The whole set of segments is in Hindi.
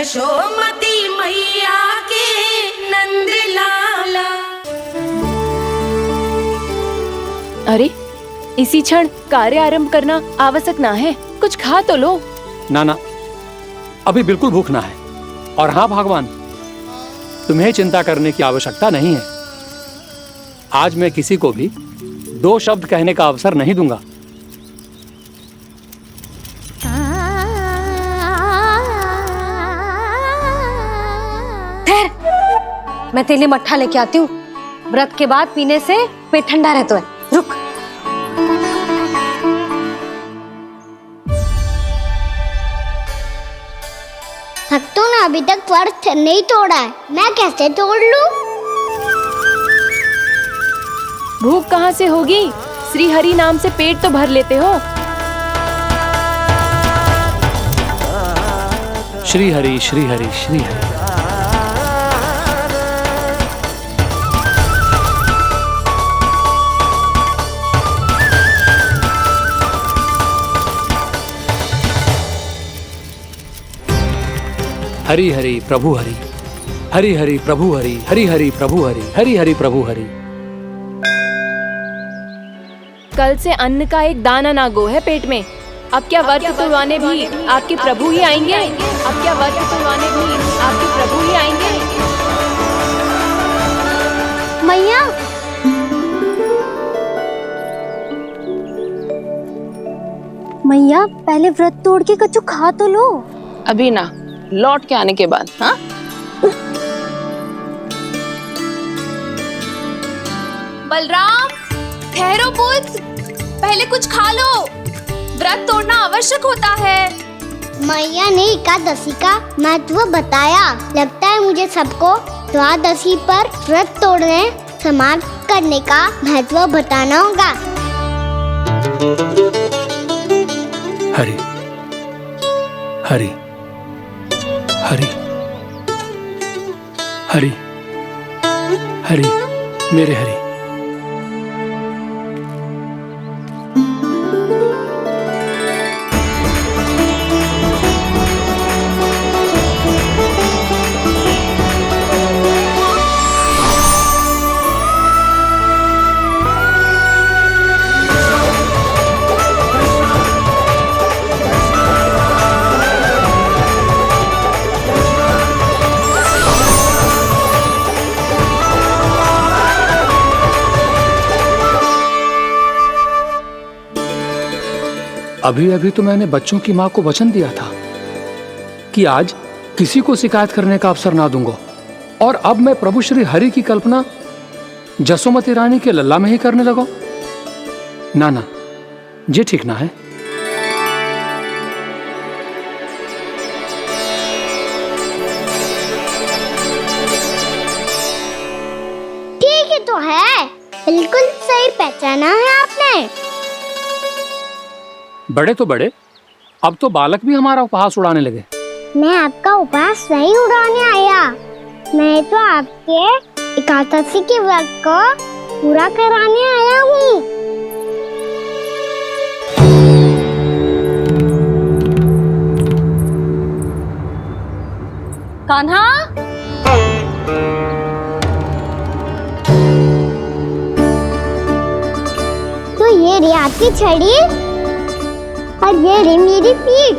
यशोमती मैया के नंद लाला। अरे इसी क्षण कार्य आरंभ करना आवश्यक ना है, कुछ खा तो लो। ना ना, अभी बिल्कुल भूख ना है। और हाँ भगवान, तुम्हें चिंता करने की आवश्यकता नहीं है। आज मैं किसी को भी 2 शब्द कहने का अवसर नहीं दूंगा। ठहर, मैं तेरे लिए मट्ठा लेके आती हूँ। व्रत के बाद पीने से पेट ठंडा रहता है। रुक। भक्तों ने अभी तक व्रत नहीं तोड़ा है, मैं कैसे तोड़ लूं? भूख कहाँ से होगी? श्री हरि नाम से पेट तो भर लेते हो। श्री हरि श्री हरि श्री हरि। हरि हरि प्रभु हरि, हरि हरि प्रभु हरि, हरि हरि प्रभु हरि, हरि हरि प्रभु हरि। कल से अन्न का एक दाना ना गो है पेट में। अब क्या व्रत तुड़वाने भी आपके प्रभु ही आएंगे? अब क्या व्रत तुड़वाने भी आपके प्रभु ही आएंगे? मैया, मैया पहले व्रत तोड़ के कच्चू खा तो लो। अभी ना, लौट के आने के बाद। हाँ, बलराम ठहरो पुत्र, पहले कुछ खा लो। व्रत तोड़ना आवश्यक होता है। मैया ने एकादशी का महत्व बताया। लगता है मुझे सबको द्वादशी पर व्रत तोड़ने समाप्त करने का महत्व बताना होगा। हरि हरि हरि हरि हरि, मेरे हरि। अभी अभी तो मैंने बच्चों की माँ को वचन दिया था कि आज किसी को शिकायत करने का अवसर ना दूंगा, और अब मैं प्रभु श्री हरि की कल्पना जसोमती रानी के लल्ला में ही करने लगा। ना ना, ये ठीक ना है। ठीक है तो है, बिल्कुल सही पहचाना है आपने। बड़े तो बड़े, अब तो बालक भी हमारा उपहास उड़ाने लगे। मैं आपका उपहास नहीं उड़ाने आया, मैं तो आपके एकादशी के व्रत को पूरा कराने आया हूँ। कान्हा, तो ये रे आपकी छड़ी और ये रे मेरी पीठ।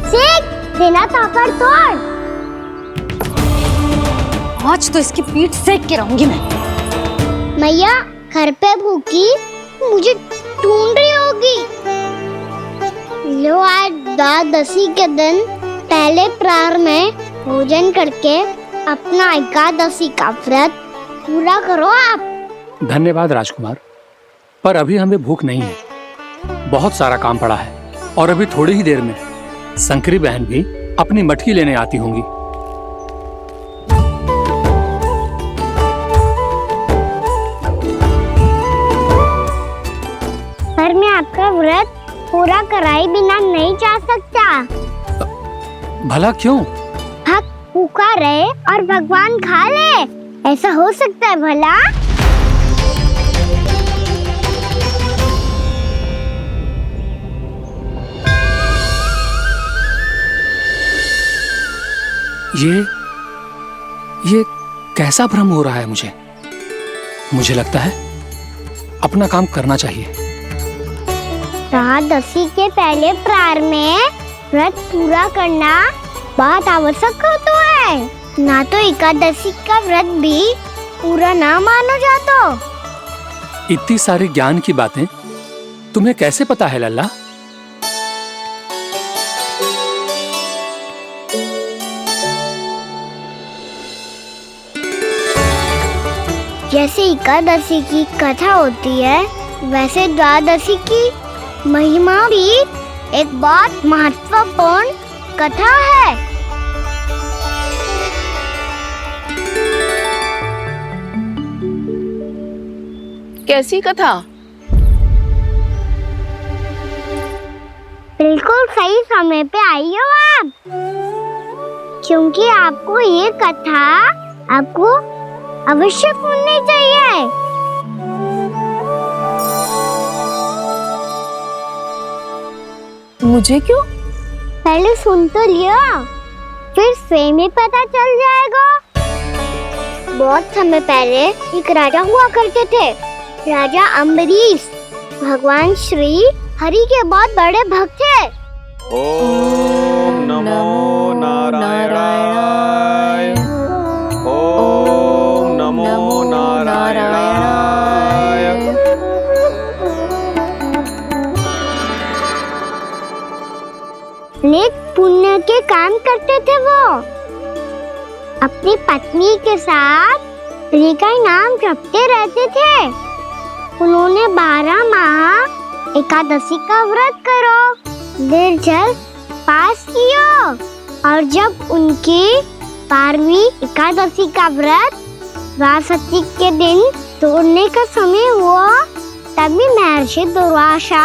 सेक देना ताकत तोड़। आज तो इसकी पीठ सेक के रहूंगी मैं। मैया घर पे भूखी मुझे ढूंढ रही होगी। लो, आज द्वादशी के दिन पहले प्रहर में भोजन करके अपना एकादशी का व्रत पूरा करो आप। धन्यवाद राजकुमार, पर अभी हमें भूख नहीं है। बहुत सारा काम पड़ा है, और अभी थोड़ी ही देर में शंकरी बहन भी अपनी मटकी लेने आती होंगी। पर मैं आपका व्रत पूरा कराए बिना नहीं जा सकता। भला क्यों? भक्त भूखा रहे और भगवान खा ले, ऐसा हो सकता है भला? ये कैसा भ्रम हो रहा है मुझे? मुझे लगता है अपना काम करना चाहिए। एकादशी के पहले प्रार में व्रत पूरा करना बहुत आवश्यक होता है, ना तो एकादशी का व्रत भी पूरा ना मानो जातो। इतनी सारी ज्ञान की बातें तुम्हें कैसे पता है लल्ला? जैसे एकादशी की कथा होती है, वैसे द्वादशी की महिमा भी एक बहुत महत्वपूर्ण कथा है। कैसी कथा? बिल्कुल सही समय पे आई हो आप, क्योंकि आपको ये कथा आपको अवश्य सुननी चाहिए। मुझे क्यों? पहले सुन तो लियो, फिर स्वयं ही पता चल जाएगा। बहुत समय पहले एक राजा हुआ करते थे, राजा अम्बरीश। भगवान श्री हरि के बहुत बड़े भक्त थे। ओम नमो नारायणाय। ओम नमो नारायणाय। नेक पुण्य के काम करते थे वो। अपनी पत्नी के साथ हरि का नाम जपते रहते थे। उन्होंने 12 माह एकादशी का व्रत करो निर्जल पास किया, और जब उनकी 12वीं एकादशी का व्रत द्वादशी के दिन तोड़ने का समय हुआ, तभी महर्षि दुर्वासा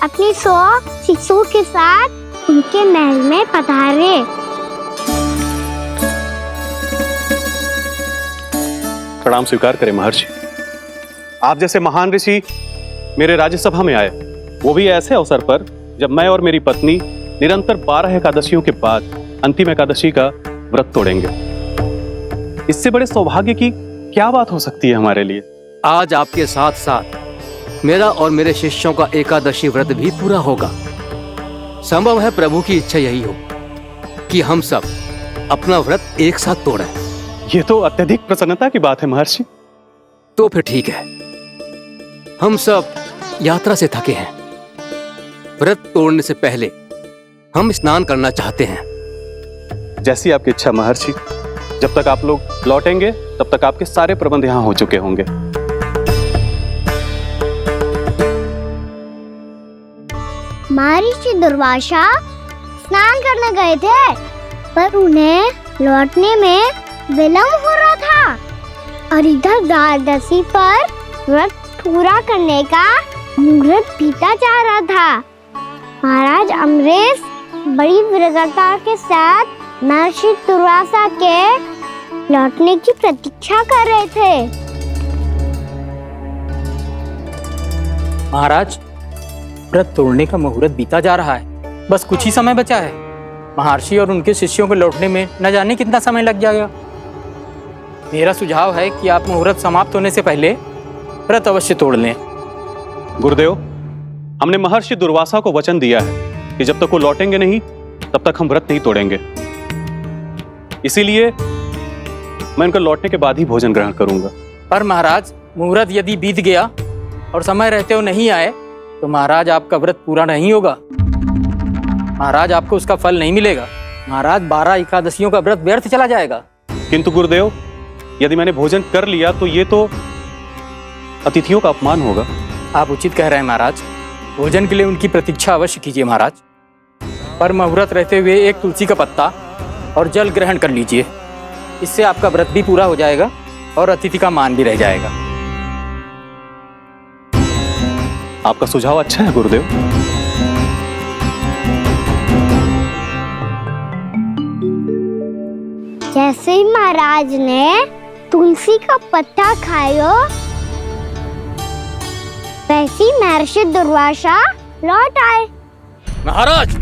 अपनी 100 शिष्यों के साथ उनके महल में पधारे। प्रणाम स्वीकार करें महर्षि। आप जैसे महान ऋषि मेरे राज्यसभा में आए, वो भी ऐसे अवसर पर जब मैं और मेरी पत्नी निरंतर 12 एकादशियों के बाद अंतिम एकादशी का व्रत तोड़ेंगे। इससे बड़े सौभाग्य की क्या बात हो सकती है हमारे लिए? आज आपके साथ साथ मेरा और मेरे शिष्यों का एकादशी व्रत भी पूरा होगा। संभव है प्रभु की इच्छा यही हो कि हम सब अपना व्रत एक साथ तोड़ें। ये तो अत्यधिक प्रसन्नता की बात है महर्षि। तो फिर ठीक है, हम सब यात्रा से थके हैं। व्रत तोड़ने से पहले हम स्नान करना चाहते हैं। जैसी आपकी इच्छा महर्षि। जब तक आप लोग लौटेंगे तब तक आपके सारे प्रबंध यहाँ हो चुके होंगे। महर्षि दुर्वासा स्नान करने गए थे, पर उन्हें लौटने में विलंब हो रहा था, और इधर द्वादशी पर व्रत पूरा करने का मुहूर्त बीता जा रहा था। महाराज अम्बरीश बड़ी विरगता के साथ महर्षि दुर्वासा के लौटने की प्रतीक्षा कर रहे थे। महाराज, व्रत तोड़ने का मुहूर्त बीता जा रहा है। बस कुछ ही समय बचा है। महर्षि और उनके शिष्यों को लौटने में न जाने कितना समय लग जाएगा। मेरा सुझाव है कि आप मुहूर्त समाप्त होने से पहले व्रत अवश्य तोड़ लें। गुरुदेव, हमने महर्षि दुर्वासा को वचन दिया है कि जब तक वो लौटेंगे नहीं तब तक हम व्रत नहीं तोड़ेंगे। इसीलिए मैं उनका लौटने के बाद ही भोजन ग्रहण करूंगा। पर महाराज, मुहूर्त यदि बीत गया और समय रहते हो नहीं आए तो महाराज आपका व्रत पूरा नहीं होगा। महाराज, आपको उसका फल नहीं मिलेगा। महाराज, 12 एकादशियों का व्रत व्यर्थ चला जाएगा। किंतु गुरुदेव, यदि मैंने भोजन कर लिया तो ये तो अतिथियों का अपमान होगा। आप उचित कह रहे हैं महाराज। भोजन के लिए उनकी प्रतीक्षा अवश्य कीजिए महाराज। पर मुहूर्त रहते हुए एक तुलसी का पत्ता और जल ग्रहण कर लीजिए। इससे आपका व्रत भी पूरा हो जाएगा और अतिथि का मान भी रह जाएगा। आपका सुझाव अच्छा है गुरुदेव। जैसे ही महाराज ने तुलसी का पत्ता खायो, वैसे ही महर्षि दुर्वासा लौट आए। महाराज,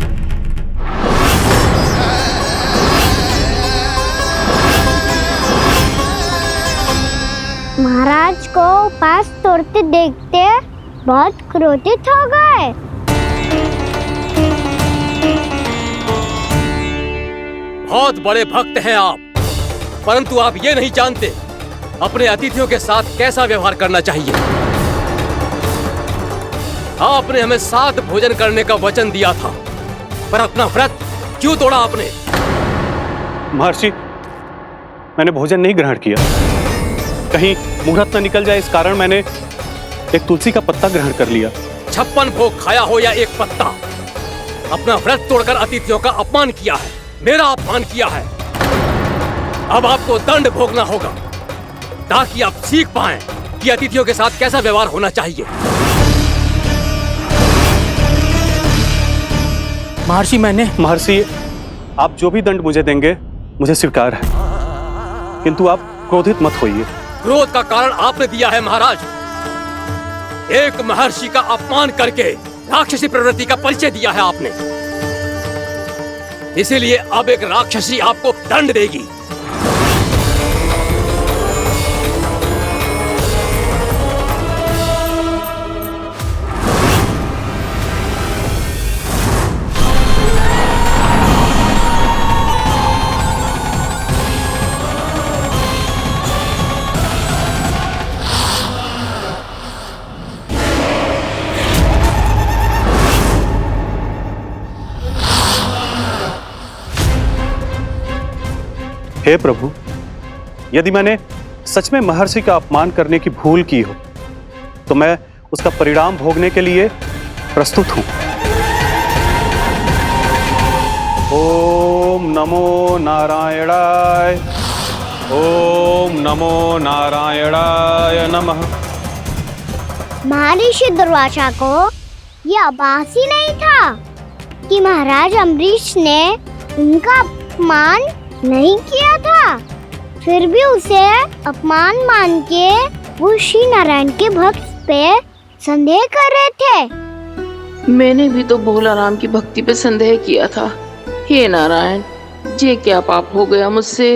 महाराज को उपास तोड़ते देखते बहुत क्रोधित हो गए। बहुत बड़े भक्त हैं आप, परंतु आप ये नहीं जानते अपने अतिथियों के साथ कैसा व्यवहार करना चाहिए। आपने हमें 7 भोजन करने का वचन दिया था, पर अपना व्रत क्यों तोड़ा आपने? महर्षि, मैंने भोजन नहीं ग्रहण किया। कहीं मुहूर्त न निकल जाए इस कारण मैंने एक तुलसी का पत्ता ग्रहण कर लिया। 56 भोग खाया हो या एक पत्ता, अपना व्रत तोड़कर अतिथियों का अपमान किया है, मेरा अपमान किया है। अब आपको दंड भोगना होगा ताकि आप सीख पाएं कि अतिथियों के साथ कैसा व्यवहार होना चाहिए। महर्षि, आप जो भी दंड मुझे देंगे मुझे स्वीकार है, किंतु आप क्रोधित मत होइए। क्रोध का कारण आपने दिया है महाराज। एक महर्षि का अपमान करके राक्षसी प्रवृत्ति का परिचय दिया है आपने, इसीलिए अब एक राक्षसी आपको दंड देगी। हे प्रभु, यदि मैंने सच में महर्षि का अपमान करने की भूल की हो तो मैं उसका परिणाम भोगने के लिए प्रस्तुत हूं। ओम नमो नारायणाय, ओम नमो नारायणाय नमः। महर्षि दुर्वासा को यह आभास ही नहीं था कि महाराज अम्बरीश ने उनका अपमान नहीं किया था, फिर भी उसे अपमान मान के वो श्री नारायण के भक्त पे संदेह कर रहे थे। मैंने भी तो भोला राम की भक्ति पे संदेह किया था। हे नारायण, ये क्या पाप हो गया मुझसे?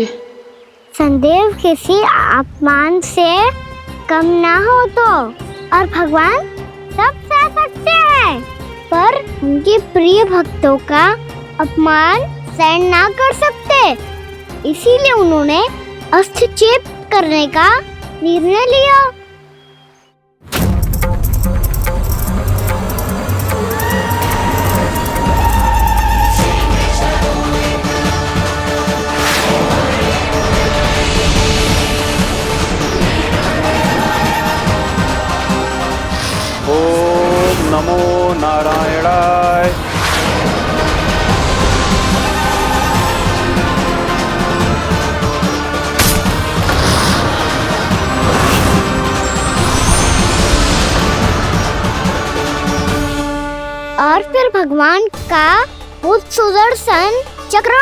संदेह किसी अपमान से कम ना हो तो, और भगवान सब सह सकते हैं, पर उनके प्रिय भक्तों का अपमान सहन ना कर सकते, इसीलिए उन्होंने हस्तक्षेप करने का निर्णय लिया। ओम नमो नारायणाय। और फिर भगवान का वो सुदर्शन चक्र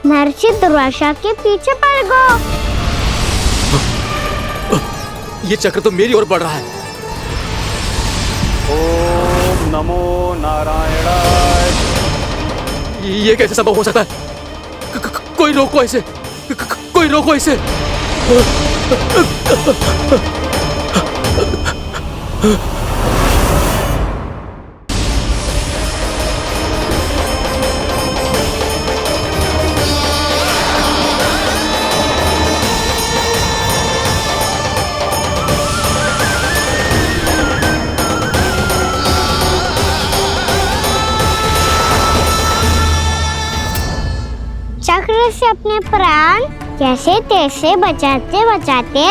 महर्षि दुर्वासा के पीछे पड़ गया। ये चक्र तो मेरी ओर बढ़ रहा है। ओम नमो नारायणाय। ये कैसे संभव हो सकता है? कोई रोको इसे, कोई रोको इसे। चक्र से अपने प्राण जैसे तैसे बचाते बचाते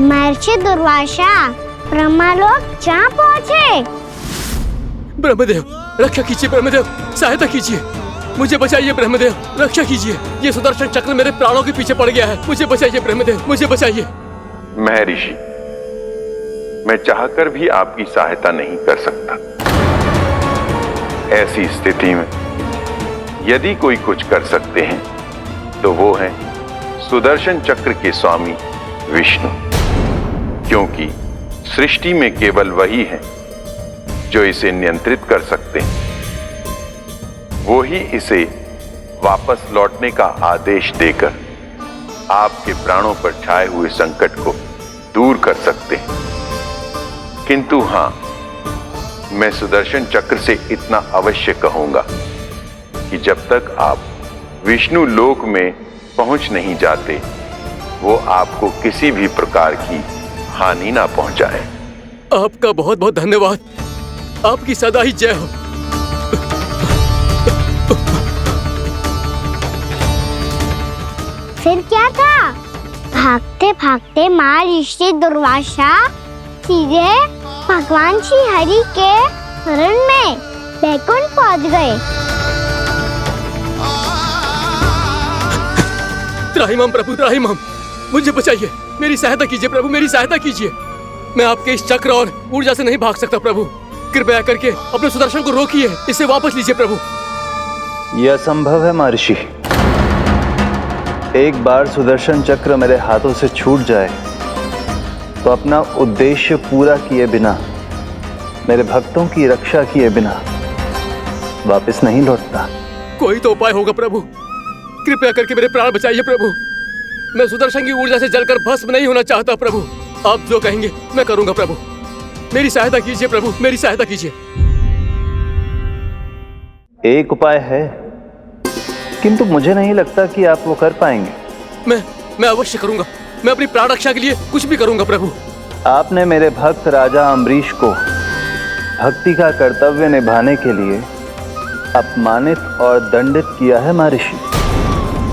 महर्षि दुर्वासा ब्रह्मलोक जा पहुँचे। ब्रह्मदेव, रक्षा कीजिए। ब्रह्मदेव, सहायता कीजिए, मुझे बचाइए। ब्रह्मदेव, रक्षा कीजिए। ये सुदर्शन चक्र मेरे प्राणों के पीछे पड़ गया है, मुझे बचाइए। ब्रह्मदेव, मुझे बचाइए। महर्षि, मैं चाहकर भी आपकी सहायता नहीं कर सकता। ऐसी स्थिति में यदि कोई कुछ कर सकते हैं तो वो है सुदर्शन चक्र के स्वामी विष्णु, क्योंकि सृष्टि में केवल वही है जो इसे नियंत्रित कर सकते हैं। वो ही इसे वापस लौटने का आदेश देकर आपके प्राणों पर छाए हुए संकट को दूर कर सकते हैं। किंतु हां, मैं सुदर्शन चक्र से इतना अवश्य कहूंगा कि जब तक आप विष्णु लोक में पहुंच नहीं जाते, वो आपको किसी भी प्रकार की हानि ना पहुंचाए। आपका बहुत बहुत धन्यवाद। आपकी सदा ही जय हो। फिर क्या था? भागते भागते महर्षि दुर्वासा सीधे भगवान श्री हरि के शरण में बैकुंठ पहुंच गए। त्राहिमाम प्रभु, त्राहिमाम, मुझे बचाइए, मेरी सहायता कीजिए प्रभु, मेरी सहायता कीजिए। मैं आपके इस चक्र और ऊर्जा से नहीं भाग सकता प्रभु। कृपया करके अपने सुदर्शन को रोकिए, इसे वापस लीजिए प्रभु। यह असंभव है महर्षि। एक बार सुदर्शन चक्र मेरे हाथों से छूट जाए तो अपना उद्देश्य पूरा किए बिना, मेरे भक्तों की रक्षा किए बिना वापस नहीं लौटता। कोई तो उपाय होगा प्रभु, कृपया करके मेरे प्राण बचाइए प्रभु। मैं सुदर्शन की ऊर्जा से जलकर भस्म नहीं होना चाहता प्रभु। आप जो कहेंगे मैं करूंगा प्रभु। मेरी सहायता कीजिए प्रभु, मेरी सहायता कीजिए। एक उपाय है, किंतु मुझे नहीं लगता कि आप वो कर पाएंगे। मैं अवश्य करूंगा। मैं अपनी प्राण रक्षा के लिए कुछ भी करूंगा प्रभु। आपने मेरे भक्त राजा अम्बरीश को भक्ति का कर्तव्य निभाने के लिए अपमानित और दंडित किया है महर्षि,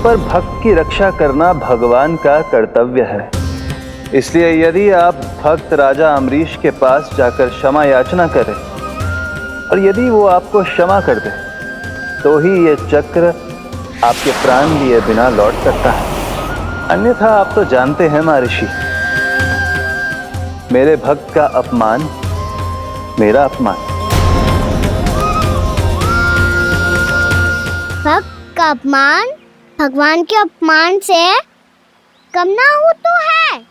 पर भक्त की रक्षा करना भगवान का कर्तव्य है। इसलिए यदि आप भक्त राजा अम्बरीश के पास जाकर क्षमा याचना करें और यदि वो आपको क्षमा कर दे, तो ही ये चक्र आपके प्राण लिए बिना लौट सकता है। अन्यथा आप तो जानते हैं महर्षि, मेरे भक्त का अपमान मेरा अपमान। भक्त का अपमान भगवान के अपमान से कम ना हो तो है।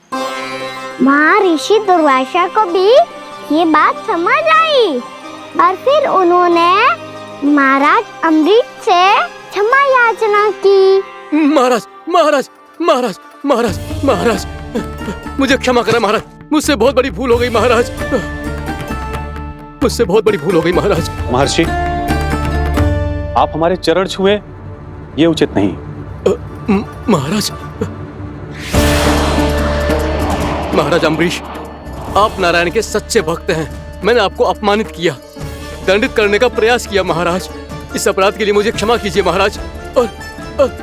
महर्षि दुर्वासा को भी ये बात समझ आई और फिर उन्होंने महाराज अम्बरीश से क्षमा याचना की। महाराज महाराज महाराज महाराज महाराज, मुझे क्षमा करें महाराज, मुझसे बहुत बड़ी भूल हो गई महाराज, मुझसे बहुत बड़ी भूल हो गई महाराज। महर्षि, आप हमारे चरण छुए ये उचित नहीं। महाराज, महाराज अम्बरीश, आप नारायण के सच्चे भक्त हैं। मैंने आपको अपमानित किया, दंडित करने का प्रयास किया महाराज। इस अपराध के लिए मुझे क्षमा कीजिए महाराज, और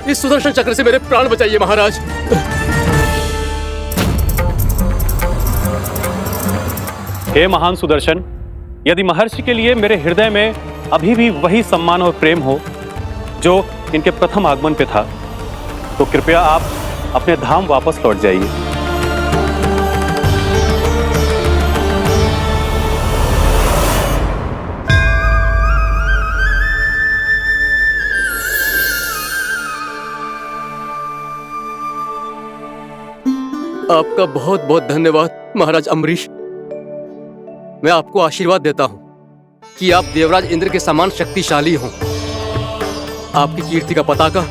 इस सुदर्शन चक्र से मेरे प्राण बचाइए महाराज। हे महान सुदर्शन, यदि महर्षि के लिए मेरे हृदय में अभी भी वही सम्मान और प्रेम हो जो इनके प्रथम आगमन पे था, तो कृपया आप अपने धाम वापस लौट जाइए। आपका बहुत बहुत धन्यवाद महाराज अम्बरीश। मैं आपको आशीर्वाद देता हूं कि आप देवराज इंद्र के समान शक्तिशाली हों। आपकी कीर्ति का पताका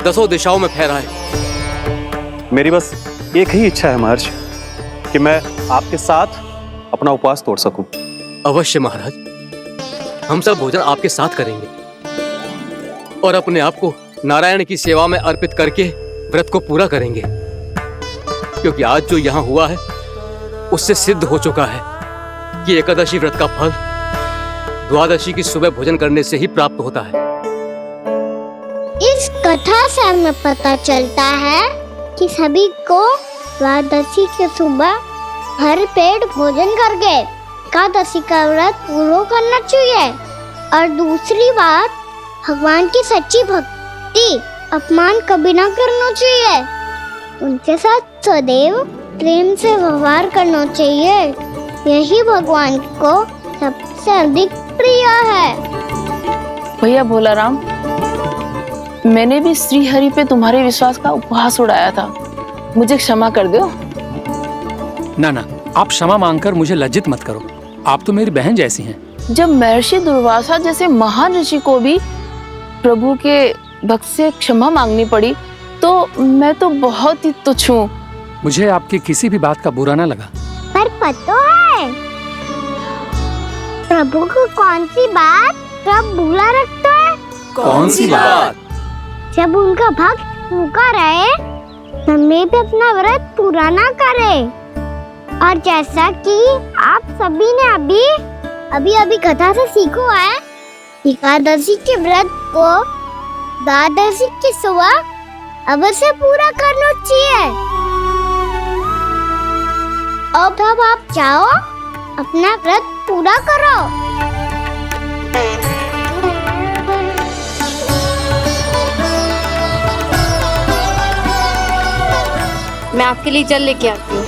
दसों दिशाओं में फहराए। मेरी बस एक ही इच्छा है महर्षि, कि मैं आपके साथ अपना उपवास तोड़ सकूं। अवश्य महाराज, हम सब भोजन आपके साथ करेंगे और अपने आप को नारायण की सेवा में अर्पित करके व्रत को पूरा करेंगे, क्योंकि आज जो यहाँ हुआ है उससे सिद्ध हो चुका है कि एकादशी व्रत का फल द्वादशी की सुबह भोजन करने से ही प्राप्त होता है। इस कथा से हमें पता चलता है कि सभी को द्वादशी के सुबह भर पेट भोजन करके एकादशी का व्रत पूरा करना चाहिए। और दूसरी बात, भगवान की सच्ची भक्ति अपमान कभी ना करना चाहिए। उनके साथ सदैव प्रेम से व्यवहार करना चाहिए। यही भगवान को सबसे अधिक प्रिय है। भैया भोलाराम, मैंने भी श्री हरि पे तुम्हारे विश्वास का उपहास उड़ाया था, मुझे क्षमा कर दो। ना ना, आप क्षमा मांगकर मुझे लज्जित मत करो, आप तो मेरी बहन जैसी हैं। जब महर्षि दुर्वासा जैसे महान ऋषि को भी प्रभु के भक्त से क्षमा मांगनी पड़ी, तो मैं तो बहुत ही तुच्छ हूँ। मुझे आपकी किसी भी बात का बुरा ना लगा। पर पता है प्रभु को कौन सी बात कब बुरा रखता है? कौन सी बात? जब उनका भक्त भूखा रहे, हमें भी अपना व्रत पूरा ना करे। और जैसा कि आप सभी ने अभी कथा से सीखो है, एकादशी के व्रत को द्वादशी की सुबह अवश्य पूरा करना चाहिए। अब आप जाओ, अपना व्रत पूरा करो। मैं आपके लिए जल लेके आती हूँ।